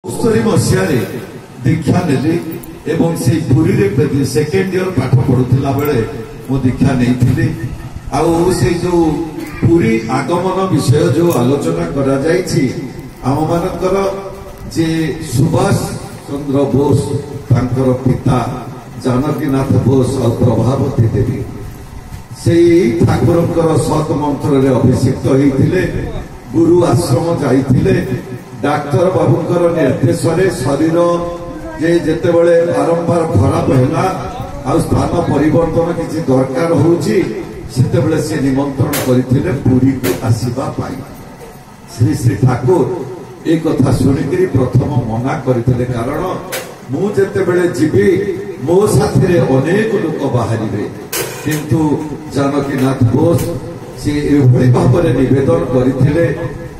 72 मसीह दीक्षा नेली एवं से पुरी रे सेकेंड इयर पाठ पढ़ुला बेले मो दीक्षा नहीं से जो पुरी आगमन विषय जो आलोचना करा जायछि आम मानकर जे सुभाष चंद्र बोस तांकर पिता जानकीनाथ बोस और प्रभावती देवी से ठाकुर सत मंत्र रे अभिषिक्त होते गुरु आश्रम जाइथिले डाक्तर बाबूंकर निर्देश शरीर जे जेते बळे बारंबार खराब हैला आ स्थान परिवर्तन किसी दरकार होउची सेते बळे से निमंत्रण करथिले पुरी को आसीबा पाई श्री श्री ठाकुर एक कथा सुनिकरी प्रथम मना करथिले कारण मु जेते बळे जीवी मो साथी रे अनेक लोक बाहरिबे किंतु जानकीनाथ बोस से एभଳି भाବରେ निवेदन करथिले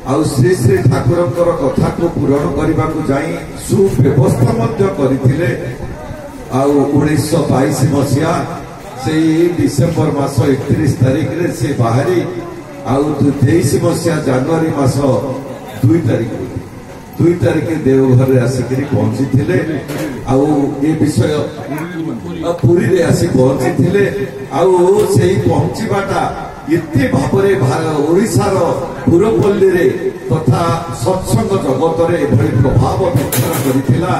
आउ श्री श्री ठाकुर कथा को पूरण करने को जाई सुव्यवस्था करथिले आउ 1922 मसीहा से डिसेम्बर मास 31 तारिख रे से बाहरी आउ 23 मसीहा जनवरी मास 2 तारिख देवघर आसिक पहुंची थिले आउ ए विषय पुरी रे आसी पहुंची थिले आउ से पहुंचीबाटा इतने भावरे ओडिशार पुरपल्ली रे तथा सत्संग जगत रे एभली प्रभाव विस्तार करिथिला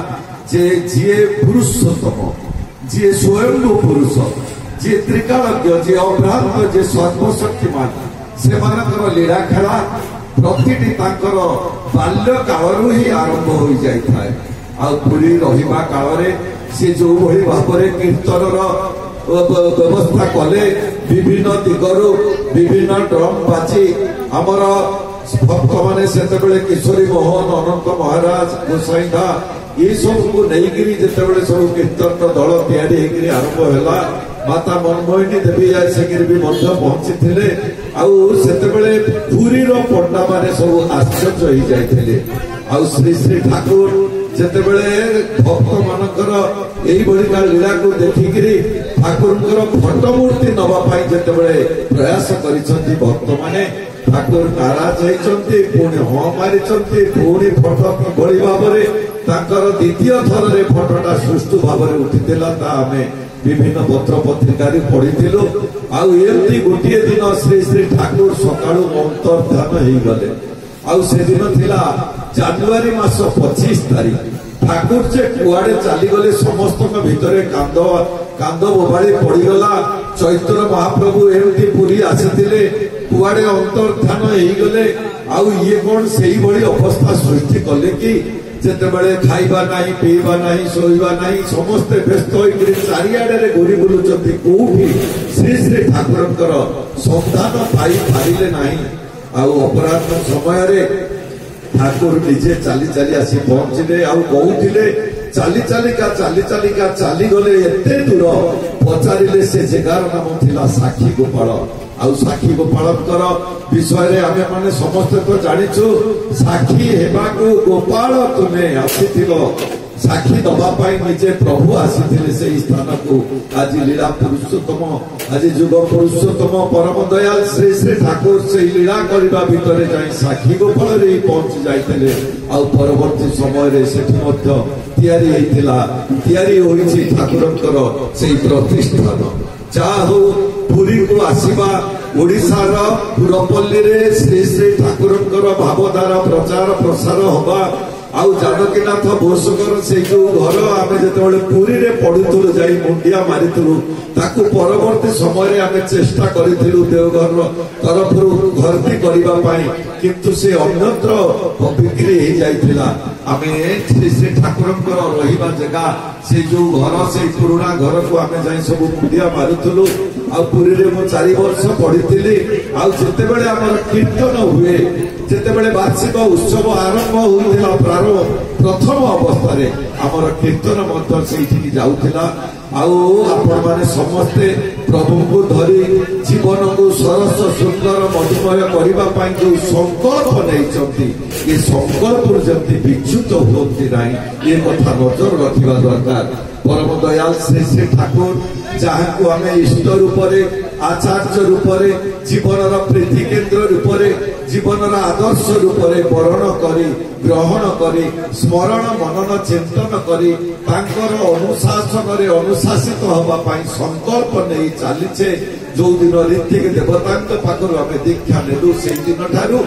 जे जिए पुरुषोत्तम जे स्वयं पुरुष जे त्रिकालज्ञ जे अभ्रांत जे सर्वशक्तिमान से मानकर लीला खेला प्रतिटी तांकर बाल्य कालरू ही आरंभ हो जाय थाए आ पुरी रहिबा काल रे से जो भली भावरे कीर्तनर व्यवस्था कले विभिन्न दिगरु विभिन्न ड्रम बाजी आमर भक्त माने सेतेबेले किशोरी मोहन अनंत महाराज गोसाईदा ये सब को नहीं जितेबेले सब कीर्तन दल तैयारी होकर आरंभ हैला माता मनमोहिनी देवी आसिक भी पहुंची थे आतेबले पुरी पंडा माने सब आश्चर्य हो जाते आउ श्री श्री ठाकुर जितेबले भक्त मानकर यही लीला को देखिकी ठाकुर फटमूर्ति नवाई जितेबले प्रयास करिसंती भक्त माने ठाकुर नाराज होती पुणी हाँ मारी पुणी फट किभली भाव में द्वितीय थर रे फटटा सुष्ठु भाव में उठीला आमे विभिन्न पत्र पत्रिका पढ़ी आमती गोटे दिन श्री श्री ठाकुर सकाळु अंतर्धान हो गले से दिन थिला जनवरी मास 25 तारीख ठाकुर जे कुआड़े चलीगले समस्त भितर कांद बोबाड़ी पड़गला चैत्र महाप्रभु एमती पुरी आसी कुआड़े अंतर्धान हो गले ये कौन से अवस्था सृष्टि कले कि जितेबले खाइबा नहीं पीवा नहीं शोइबा नहीं समस्ते व्यस्त होकर चारिआडे घूरी बुलुचंती कोठी श्री श्री ठाकुर संधान पाई पारिले नहीं अपराध समय रे ठाकुर निजे चली चली आसी पहुंचले कहते चली चालिका चली गले एते दूर पचारे से जगार नाम थिला साक्षी गोपाल साक्षी गोपाल विषय आमे माने समस्त तो जानिछु साक्षी हेबाकू गोपाल तुम्हें आसीथिल साक्षी दबापाई निजे प्रभु आसीथिले से स्थान को आज लीला पुरुषोत्तम आज जुग पुरुषोत्तम परम दयाल श्री श्री ठाकुर से लीला करबा भितर जाई साक्षी गोपाल रे पहुंच जाइथिले परवर्ती समय रे सेठी मध्य तैयारी हेतिला तैयारी होइछि ठाकुरंकर से प्रतिष्ठान जा हो पुरी को आसीबा ओडिशार पुरपल्ली रे श्री श्री ठाकुरंकर भावधारा प्रचार प्रसार होबा आउ जानकीनाथ बोसकर से जो घर आम जो पुरी रे पढ़ुलु जा मुंडिया मारिलु ताकू परवर्ती समय आम चेष्टा करूँ देवघर तरफ भर्ती करने किंतु से अन्यत्र बिक्री हो जाइथिला आम श्री श्री ठाकुर रहा जगह से जो घर से पुराना घर को आम जा सब मुंडिया मारुलु पुरी रे मु 4 वर्ष पढ़ी आतेबले आम कीर्तन हुए जितेबले वार्षिक उत्सव आरंभ होता प्रारंभ प्रथम अवस्था आमर कीर्तन से जाऊला आपण माने समस्ते प्रभु को धरी जीवन को सरस सुंदर मधुमय करने जो संकल्प नहीं ये संकल्प जमी विच्युत होती ना ये कथा नजर रखा दरकार परम दयाल श्री श्री ठाकुर जहाँ को आम इष्ट रूप आचार्य रूप जीवन प्रीति केन्द्र रूप जीवन आदर्श रूप में वरण करी ग्रहण करी स्मरण मनन चिंतन करी अनुशासन अनुशासित होगापाई संकल्प नहीं चलीचे जो दिन ऋतिक देवता पाखर आम दीक्षा नेलु से दिन ठारू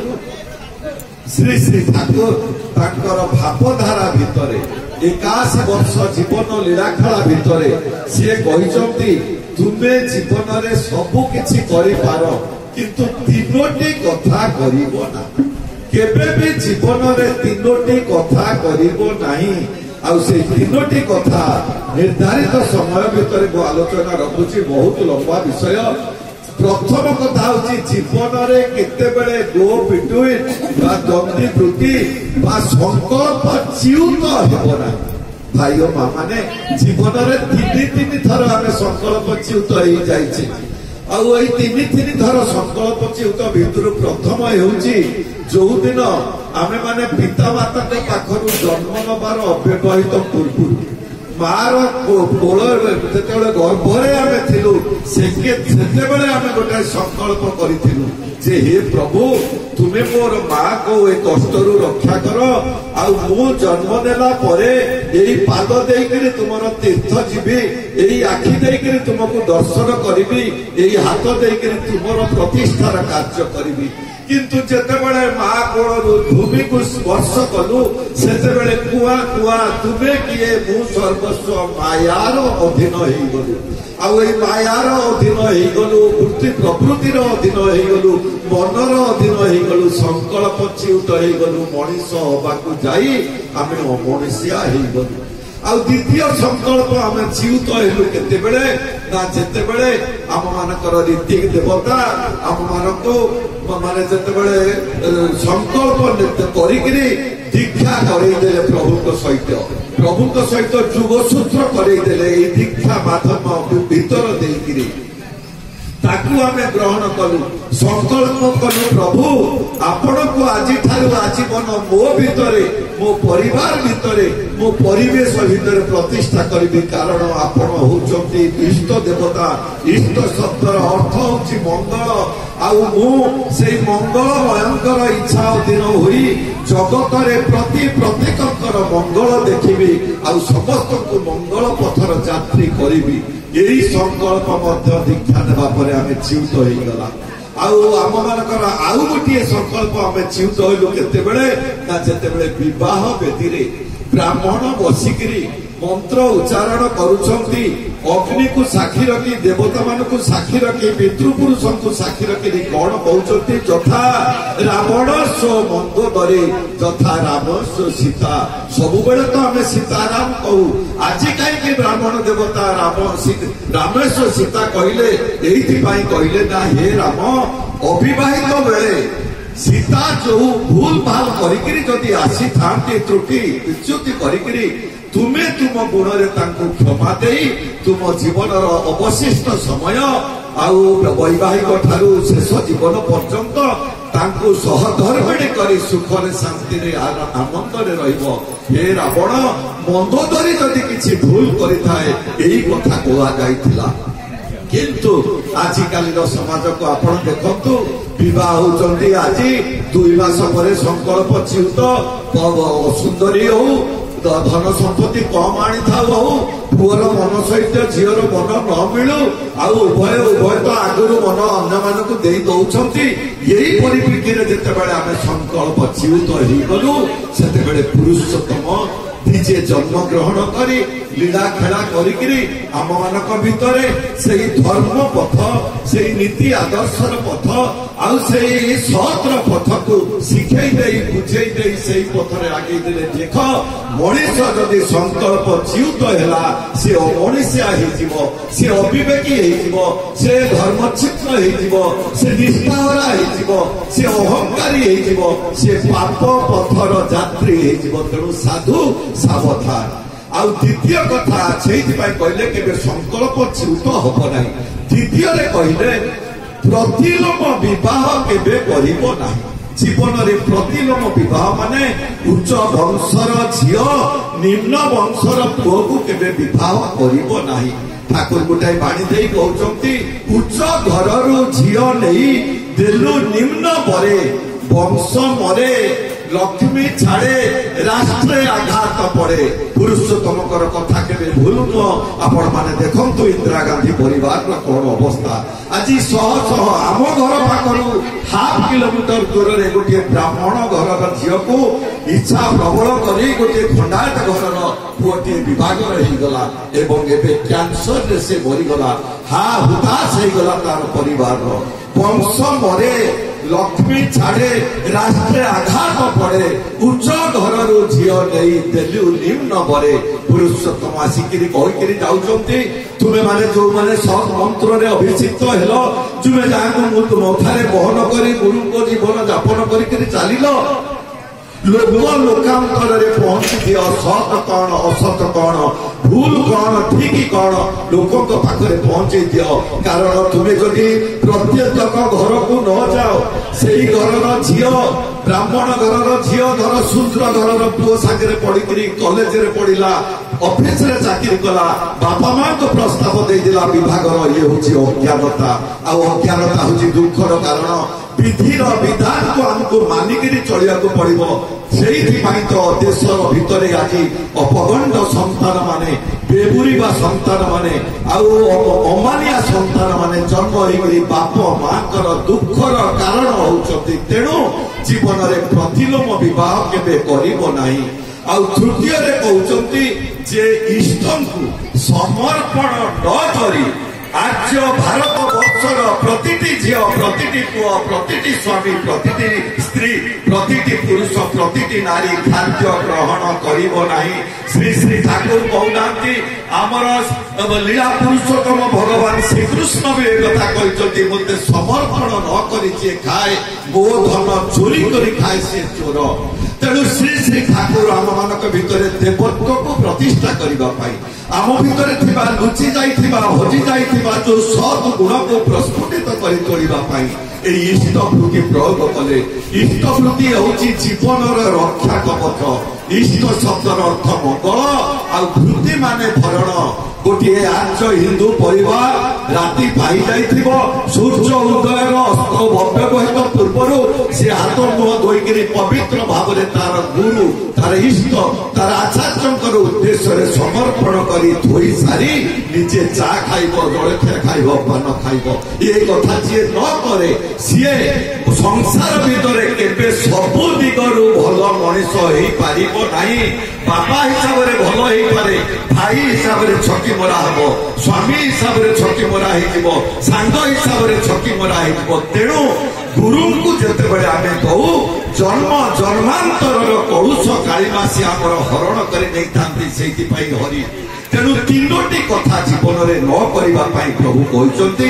श्री श्री ठाकुर तांकर भावधारा भितर 81 वर्ष जीवन लीलाखेला भितर सी कहते तुमे जीवन में सबु किछि करि पार किंतु तीनोटी कथा करिबो ना केबे भी जीवन में तीनोटी कथा करिबो नाही आ से तीनोटी कथा निर्धारित समय भितर को आलोचना रखुची बहुत लंबा विषय प्रथम कथा हूँ जीवन में केतेबेले गो पिटुइन द्वंद्वी वृत्ति संकल्प च्युत हेब ना भाई और माँ माने जीवन में तीन थर आम संकल्प च्युत हो जाइए आउ तीन थर संकल्प च्युत भितर प्रथम होउची जो दिन आमे माने पिता माता पाखर जन्म नबार अव्यवहित पूर्व मार कोल गर्भरे आमे थिलु सेतेबेले आमे गोटे संकल्प करिथिलु जे हे प्रभु तुमे मोर माँ को ए कष्टरू रक्षा कर आउ मु जन्म नेला परे एई पाद देइकरी तुमर तीर्थ जीवी एई आखि देइकरी तुमको दर्शन करिबी एई हाथ देइकरी तुमर प्रतिष्ठार कार्य करिबी किंतु जेतेबेले माँ कोलरू भूमि को स्पर्श कलु सेतेबेले कुआ कुआ तुमे किए मु सर्वस्व मायार अधीन हेई गलु आउ ए मायार अधीन हेई गलु वृत्ति प्रवृत्तिर अधीन हेई गलु मनर अधीन हेई गलु संकल्प च्युत हेई गलु मनीष होबाकू जाई आमे अमनीषिया हेई गलु आ द्वितीय संकल्प आम च्युत हेलु केतेबेले ना जेतेबेले आम मानकर ऋतिक देवता आम मानकू माने जेतेबेले संकल्प करिकरी दीक्षा करईदेले प्रभु सहित जुगसूत्र करईदेले दीक्षा माध्यम भीतर देकिरी ताकू आमे ग्रहण कलु संकल्प कलु प्रभु आपण को आज ठारू आजीवन मो भितरे मो परिवार भितरे मो परिवेश भितरे प्रतिष्ठा करी कारण आपण होचंती इष्ट देवता इष्ट शब्दर अर्थ होची मंगल आउ मु से मंगल भयंकर इच्छा अधीन होई जगत रे प्रत्येककर मंगल देखिबी आउ समस्त को मंगल पथर यात्री करिबी यही संकल्प मध्य दीक्षा नेबा परे आमे च्युत होई गला आउ आम मानकर आउ गोटे संकल्प आम च्युत होइलु केतेबेले ना जेतेबेले विवाह वेदी ब्राह्मण बसिकरी मंत्र उच्चारण करुछंती अग्नि को साक्षी रखी देवता मान को साक्षी रखी पितृपुरुष को साक्षी रखी कौन कहते जथा रावण स्व मंदोदरे जथा राम स्व सीता सब बेले तो आम सीताराम कहू आज कहीं ब्राह्मण देवता रामेश्वर सीता कहले कहले ना हे राम अविवाहित बेले सीता जो भूल भाल करी आसी था त्रुटि विच्युति करी तुमे तुम गुण क्षमा दे तुम जीवन अवशिष्ट समय आउ वैवाहिक ठारू शेष जीवन पर्यंत तांको सहधर्मिणी करी सुखरे शांति आनंद रहिबो हे रावण मंदोदरी जदि किछि भूल करिथाए एही कथा कोआ जाइथिला किंतु आजिकाली समाज को आपण देखंतु विवाह होचंती आज 2 मास परे संकल्प च्युत सुंदरी हो धन संपत्ति कम आनी था पुअर मन सहित झीर मन न मिलू आउ उभय तो आगुरी मन अन्य मानक दे दौरान यही परिप्रेक्षी में जितेबाला आम संकल्प च्युत हो गलु से पुरुषोत्तम निजे जन्म ग्रहण करी लीला खेला करी आम मानक भितर से धर्म पथ से नीति आदर्शर पथ आउ से सत्र पथ को शिखई दे बुझे दे से पथरे आगे देले देख मनीष जदि संकल्प च्युत है से अमनीषिया हो से अविवेकी हो से धर्मचित्त हो से निष्ठाहरा हो से अहंकारी हो से पाप पथर यात्री हो तेणु साधु सावधान आउ द्वितीय कथा से कहले के संकल्प च्युत हम ना द्वितीय कहले प्रतिलोम विवाह केबे करिबो नाही जीवन रे प्रतिलोम विवाह माने उच्च वंशर झियो निम्न वंशर पुओ को केबे विवाह करिबो नाही ठाकुर गोटाई बाणी देई कहउचंती उच्च घररू झियो नेई देलु निम्न बरे বংশ মরে লক্ষ্মী ছাড়ে রাষ্ট্রে আঘাত পড়ে পুরুষোত্তমଙ୍କର কথা কেবে ভুল নুহ ଆପଣ ମାନେ ଦେଖନ୍ତୁ ଇନ୍ଦିରା ଗାନ୍ଧୀ ପରିବାରର କଣ ଅବସ୍ଥା ଆଜି ଶହ ଶହ ଆମ ଘର ପାଖରୁ ହାଫ କିଲୋମିଟର ଦୂରରେ ଗୋଟିଏ ବ୍ରାହ୍ମଣ ଘରର ଝିଅକୁ ଇଚ୍ଛା ପ୍ରବଳ କରି ଗୋଟିଏ ଖଣ୍ଡାୟତ ଘରର ପୁଅଟିଏ ବିଭାଘର ହେଇଗଲା ଏବଂ ଏବେ କ୍ୟାନ୍ସରରେ ସେ ମରିଗଲା ହା ହୁତାଶ ହେଇଗଲା ତାର ପରିବାରର ବଂଶ ମରେ ଲକ୍ଷ୍ମୀ ଛାଡେ ରାଷ୍ଟ୍ରେ ଆଘାତ ପଡେ ଉଚ୍ଚ ଘରରୁ ଝିଅ ନେଇ ଦେଲୁ ନିମ୍ନ ବରେ ପୁରୁଷୋତ୍ତମ ଆସିକିରି କହିକିରି ଯାଉଛନ୍ତି ତୁମେ ମାନେ ଯୋଉମାନେ ସତ୍ ମନ୍ତ୍ରରେ ଅଭିଷିକ୍ତ ହେଲ ତୁମେ ଯାହାକୁ ମଥାରେ ବହନ କରି ଗୁରୁଙ୍କ ଜୀବନ ଯାପନ କରିକିରି ଚାଲିଲ ଲୋକ ଲୋକାନ୍ତରରେ ପହଞ୍ଚି ଦିଅ ସତ କଣ ଅସତ କଣ ଭୁଲ କଣ ଠିକ କଣ ଲୋକଙ୍କ ପାଖରେ ପହଞ୍ଚେଇ ଦିଅ କାରଣ ତୁମେ ଯଦି ପ୍ରତ୍ୟେକ ଘରକୁ ନ ଯାଅ ସେଇ ଘରର ଝିଅ ବ୍ରାହ୍ମଣ ଘରର ଝିଅ ଧର ଶୂଦ୍ର ଘରର ପୁଅ ସାଙ୍ଗରେ ପଢିକିରି କଲେଜରେ ପଢିଲା ଅଫିସରେ ଚାକିରି କଲା ବାପା ମାଙ୍କୁ ପ୍ରସ୍ତାବ ଦେଇଦେଲା ବିଭାଘର ଇଏ ହଉଛି ଅଜ୍ଞାନତା ଆଉ ଅଜ୍ଞାନତା ହଉଛି ଦୁଃଖର କାରଣ ବିଧିର ବିଧାନକୁ ଆମକୁ ମାନିକିରି ଚଳିବାକୁ ପଡିବ ସେଇଥିପାଇଁ ତ ଦେଶର ଭିତରେ ଆଜି ଅପଗଣ୍ଡ ସନ୍ତାନ ମାନେ ବେବୁରିବା ସନ୍ତାନ ମାନେ ଆଉ ଅମାନିଆ ସନ୍ତାନ ମାନେ ଜନ୍ମ ହେଇକରି ବାପ ମାଙ୍କର ଦୁଃଖର କାରଣ ହଉଛନ୍ତି ତେଣୁ ଜୀବନରେ ପ୍ରତିଲୋମ ବିବାହ କେବେ କରିବ ନାହିଁ ଆଉ ତୃତୀୟରେ କହୁଛନ୍ତି ଯେ ଇଷ୍ଟଙ୍କୁ ସମର୍ପଣ ନ କରି ଆର୍ଯ୍ୟ ଭାରତ ବର୍ଷର ପ୍ରତିଟି ଝିଅ ପ୍ରତିଟି ପୁଅ ପ୍ରତିଟି ସ୍ୱାମୀ ପ୍ରତିଟି ସ୍ତ୍ରୀ ପ୍ରତିଟି ପୁରୁଷ ପ୍ରତିଟି ନାରୀ ଖାଦ୍ୟ ଗ୍ରହଣ କରିବ ନାହିଁ ଶ୍ରୀ ଶ୍ରୀ ଠାକୁର କହୁନାହାନ୍ତି ଆମର ଲୀଳା ପୁରୁଷୋତ୍ତମ ଭଗବାନ ଶ୍ରୀକୃଷ୍ଣ ବି ଏ କଥା କହିଛନ୍ତି ମୋତେ ସମର୍ପଣ ନ କରି ଯିଏ ଖାଏ ମୋ ଧନ ଚୋରି କରି ଖାଏ ସେ ଚୋର ତେଣୁ ଶ୍ରୀ ଶ୍ରୀ ଠାକୁର ଆମମାନଙ୍କ ଭିତରେ ଦେବତ୍ୱକୁ ପ୍ରତିଷ୍ଠା କରିବା ପାଇଁ ଆମ ଭିତରେ ଥିବା ଲୁଚି ଯାଇଥିବା ହଜି ଯାଇଥିବା ଯୋଉ ସତ୍ ଗୁଣକୁ ପ୍ରସ୍ଫୁଟିତ କରି ତୋଳିବା ପାଇଁ এই ইষ্ট বৃত্তি প্রয়োগ কলে ইষ্ট বৃত্তি হচ্ছে জীবনর রক্ষা কবচ ইষ্ট শব্দর অর্থ মঙ্গল আর বৃত্তি মানে ভরণ গোটিয়ে আর্য হিন্দু পরিবার রাতি পাই যাই সূর্য উদয়ের অস্ত অব্যবহিত পূর্বরু সে হাত মুহ ধোইকি পবিত্র ভাবে তার গুরু তার ইষ্ট তার আচার্যঙ্কর উদ্দেশ্যে সমর্পণ করে ধোই সারি নিজে চা খাইব জলখিয়া খাইব পান খাইব এই কথা যে ন করে সিয়ে সংসার ভিতরে কেবে সবু দিগরু ভাল মনিষ হই পারিব নাই বাপা হিসাবে ভাল হইপারে ভাই হিসাবে ছকি মরা হব স্বামী হিসাবে ছকি মরা হইব সাঙ্গ হিসাবে ছকি মরা হইব তেণু গুরুଙ୍କୁ যেতবে আমি কহু জন্ম জন্মান্তরর কলুষ কালিমাসী আমার হরণ করে নেইথান্তি সেইপাই হরি তেণু তিনোটি কথা জীবନରେ ন କରିବା ପାଇଁ প্রভু କହିଛନ୍ତି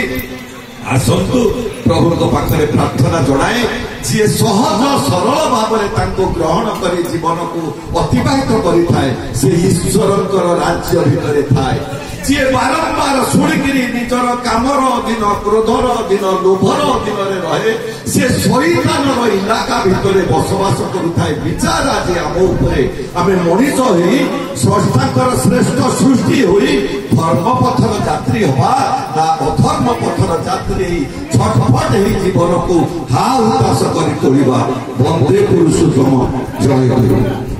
ଆସନ୍ତୁ ପ୍ରଭୁଙ୍କ ପାଖରେ ପ୍ରାର୍ଥନା ଜଣାଏ ଯିଏ ସହଜ ସରଳ ଭାବରେ ତାଙ୍କୁ ଗ୍ରହଣ କରି ଜୀବନକୁ ଅତିବାହିତ କରିଥାଏ ସେ ଈଶ୍ୱରଙ୍କର ରାଜ୍ୟ ଭିତରେ ଥାଏ ଯିଏ ବାରମ୍ବାର ଶୁଣିକିରି ନିଜର କାମର ଅଧୀନ କ୍ରୋଧର ଅଧୀନ ଲୋଭର ଅଧୀନରେ ରହେ ସେ ଶୈତାନର ଇଲାକା ଭିତରେ ବସବାସ କରୁଥାଏ ବିଚାର ଆଜି ଆମ ଉପରେ ଆମେ ମଣିଷ ହୋଇ ସ୍ରଷ୍ଟାଙ୍କର ଶ୍ରେଷ୍ଠ ସୃଷ୍ଟି ହୋଇ ଧର୍ମ ପଥର ଯାତ୍ରୀ ହବା ନା ଅଧର୍ମ ପଥର ଯାତ୍ରୀ ଛଟପଟ ହେଇ ଜୀବନକୁ ହା ଉଦାସ କରି ତୋଳିବା ବନ୍ଦେ ପୁରୁଷୋତ୍ତମ ଜୟ ଗୁରୁ।